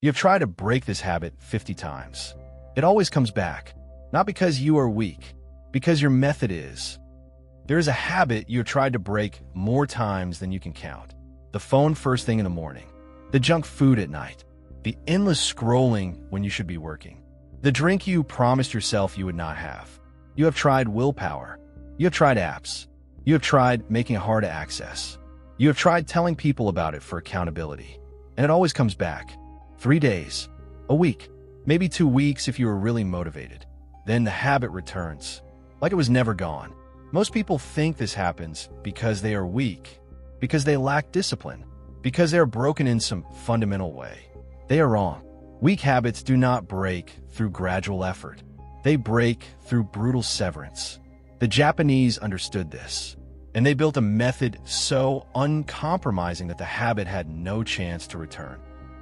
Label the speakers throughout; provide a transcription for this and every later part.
Speaker 1: You have tried to break this habit 50 times. It always comes back, not because you are weak, because your method is. There is a habit you have tried to break more times than you can count. The phone first thing in the morning, the junk food at night, the endless scrolling when you should be working, the drink you promised yourself you would not have. You have tried willpower. You have tried apps. You have tried making it hard to access. You have tried telling people about it for accountability, and it always comes back. 3 days, a week, maybe 2 weeks if you are really motivated. Then the habit returns, like it was never gone. Most people think this happens because they are weak, because they lack discipline, because they are broken in some fundamental way. They are wrong. Weak habits do not break through gradual effort. They break through brutal severance. The Japanese understood this, and they built a method so uncompromising that the habit had no chance to return.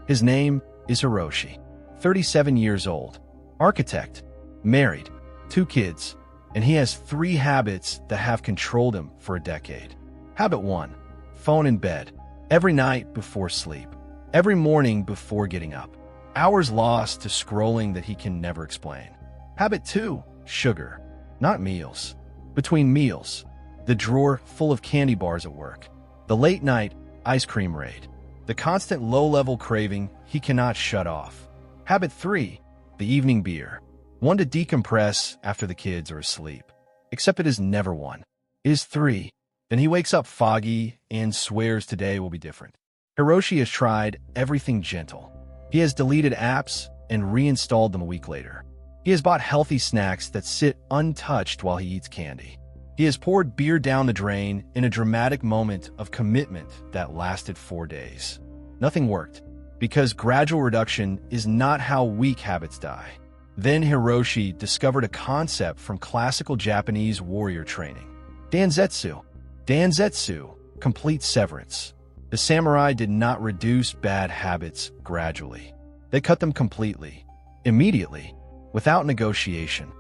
Speaker 1: His name is Hiroshi, 37 years old, architect, married, 2 kids, and he has 3 habits that have controlled him for a decade. Habit 1, phone in bed, every night before sleep, every morning before getting up. Hours lost to scrolling that he can never explain. Habit 2, sugar, not meals. Between meals, the drawer full of candy bars at work, the late night ice cream raid, the constant low-level craving he cannot shut off. Habit 3, the evening beer, one to decompress after the kids are asleep. Except it is never one. It is 3. Then he wakes up foggy and swears today will be different. Hiroshi has tried everything gentle. He has deleted apps and reinstalled them a week later. He has bought healthy snacks that sit untouched while he eats candy. He has poured beer down the drain in a dramatic moment of commitment that lasted 4 days. Nothing worked, because gradual reduction is not how weak habits die. Then Hiroshi discovered a concept from classical Japanese warrior training. Danzetsu. Danzetsu, complete severance. The samurai did not reduce bad habits gradually. They cut them completely, immediately, without negotiation.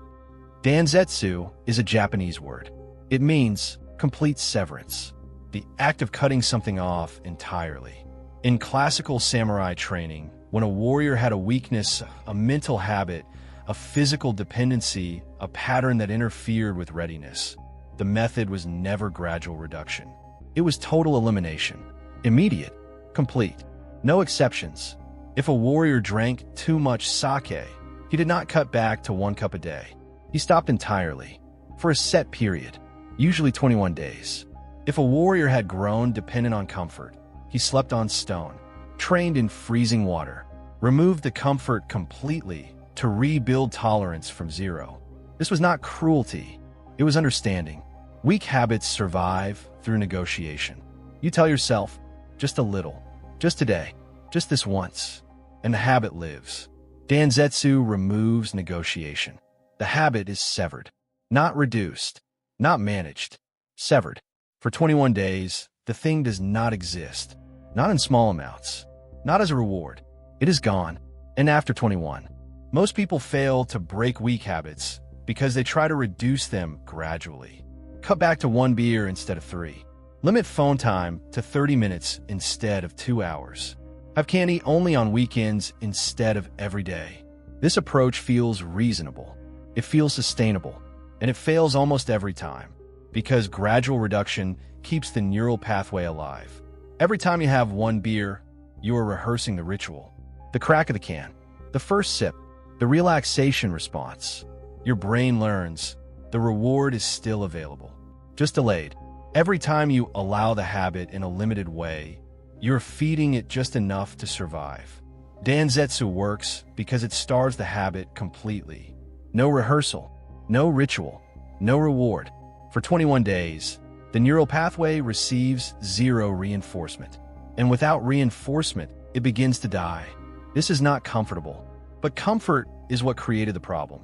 Speaker 1: Danzetsu is a Japanese word. It means complete severance, the act of cutting something off entirely. In classical samurai training, when a warrior had a weakness, a mental habit, a physical dependency, a pattern that interfered with readiness, the method was never gradual reduction. It was total elimination, immediate, complete, no exceptions. If a warrior drank too much sake, he did not cut back to 1 cup a day. He stopped entirely, for a set period, usually 21 days. If a warrior had grown dependent on comfort, he slept on stone, trained in freezing water, removed the comfort completely to rebuild tolerance from 0. This was not cruelty, it was understanding. Weak habits survive through negotiation. You tell yourself, just a little, just today, just this once, and the habit lives. Danzetsu removes negotiation. The habit is severed, not reduced, not managed, severed. For 21 days, the thing does not exist, not in small amounts, not as a reward. It is gone, and after 21, most people fail to break weak habits because they try to reduce them gradually. Cut back to 1 beer instead of 3. Limit phone time to 30 minutes instead of 2 hours. Have candy only on weekends instead of every day. This approach feels reasonable. It feels sustainable, and it fails almost every time because gradual reduction keeps the neural pathway alive. Every time you have 1 beer, you are rehearsing the ritual. The crack of the can, the first sip, the relaxation response. Your brain learns the reward is still available, just delayed. Every time you allow the habit in a limited way, you're feeding it just enough to survive. Danzetsu works because it starves the habit completely. No rehearsal, no ritual, no reward. For 21 days, the neural pathway receives 0 reinforcement. And without reinforcement, it begins to die. This is not comfortable, but comfort is what created the problem.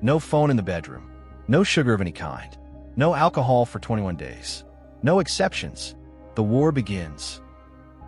Speaker 1: No phone in the bedroom, no sugar of any kind, no alcohol for 21 days. No exceptions. The war begins.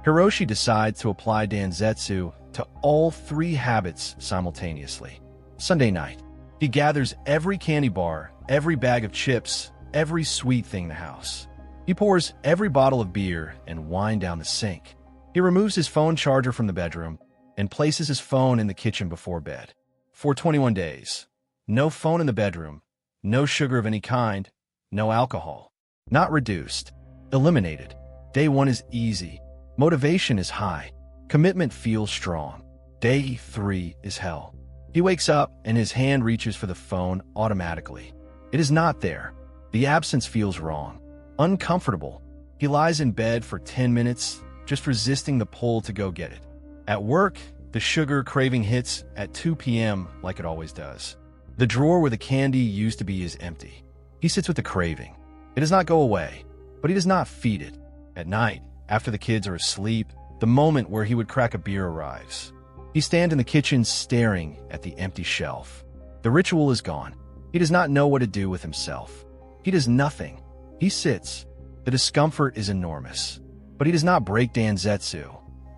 Speaker 1: Hiroshi decides to apply Danzetsu to all 3 habits simultaneously. Sunday night, he gathers every candy bar, every bag of chips, every sweet thing in the house. He pours every bottle of beer and wine down the sink. He removes his phone charger from the bedroom, and places his phone in the kitchen before bed. For 21 days. No phone in the bedroom, no sugar of any kind, no alcohol. Not reduced. Eliminated. Day 1 is easy. Motivation is high. Commitment feels strong. Day 3 is hell. He wakes up and his hand reaches for the phone automatically. It is not there. The absence feels wrong. Uncomfortable. He lies in bed for 10 minutes, just resisting the pull to go get it. At work, the sugar craving hits at 2 p.m. like it always does. The drawer where the candy used to be is empty. He sits with the craving. It does not go away, but he does not feed it. At night, after the kids are asleep, the moment where he would crack a beer arrives. He stands in the kitchen staring at the empty shelf. The ritual is gone. He does not know what to do with himself. He does nothing. He sits. The discomfort is enormous. But he does not break Danzetsu.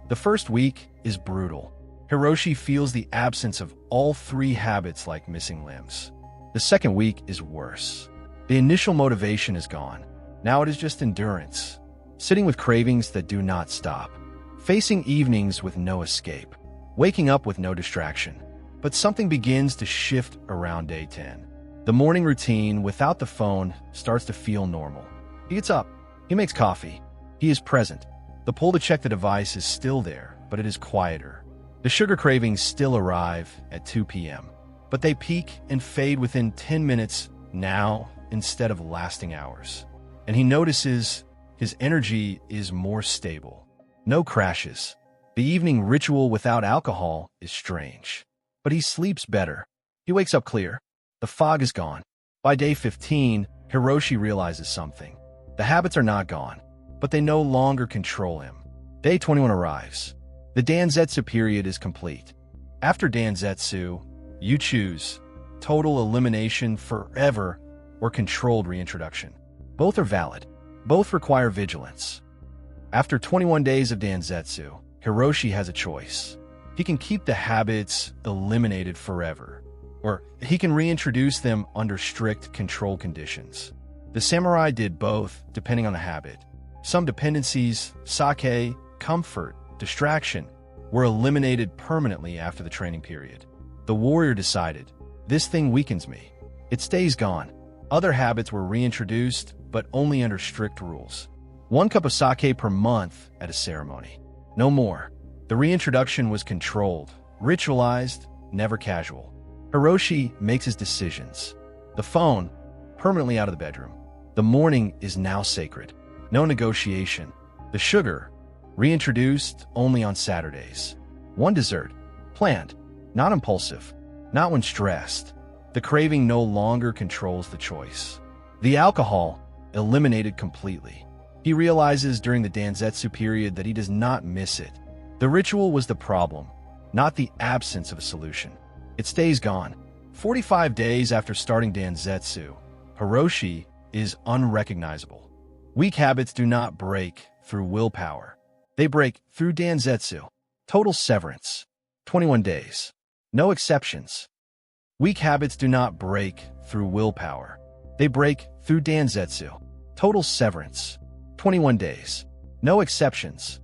Speaker 1: The first week is brutal. Hiroshi feels the absence of all 3 habits like missing limbs. The second week is worse. The initial motivation is gone. Now it is just endurance. Sitting with cravings that do not stop. Facing evenings with no escape. Waking up with no distraction. But something begins to shift around day 10. The morning routine without the phone starts to feel normal. He gets up. He makes coffee. He is present. The pull to check the device is still there, but it is quieter. The sugar cravings still arrive at 2 p.m., but they peak and fade within 10 minutes now instead of lasting hours. And he notices his energy is more stable. No crashes. The evening ritual without alcohol is strange. But he sleeps better. He wakes up clear. The fog is gone. By day 15, Hiroshi realizes something. The habits are not gone, but they no longer control him. Day 21 arrives. The Danzetsu period is complete. After Danzetsu, you choose total elimination forever or controlled reintroduction. Both are valid. Both require vigilance. After 21 days of Danzetsu, Hiroshi has a choice. He can keep the habits eliminated forever, or he can reintroduce them under strict control conditions. The samurai did both, depending on the habit. Some dependencies, sake, comfort, distraction, were eliminated permanently after the training period. The warrior decided, this thing weakens me. It stays gone. Other habits were reintroduced, but only under strict rules. 1 cup of sake per month at a ceremony. No more. The reintroduction was controlled, ritualized, never casual. Hiroshi makes his decisions. The phone, permanently out of the bedroom. The morning is now sacred. No negotiation. The sugar, reintroduced only on Saturdays. 1 dessert, planned, not impulsive, not when stressed. The craving no longer controls the choice. The alcohol, eliminated completely. He realizes during the Danzetsu period that he does not miss it. The ritual was the problem, not the absence of a solution. It stays gone. 45 days after starting Danzetsu, Hiroshi is unrecognizable. Weak habits do not break through willpower. They break through Danzetsu. Total severance. 21 days. No exceptions. Weak habits do not break through willpower. They break through Danzetsu. Total severance. 21 days. No exceptions.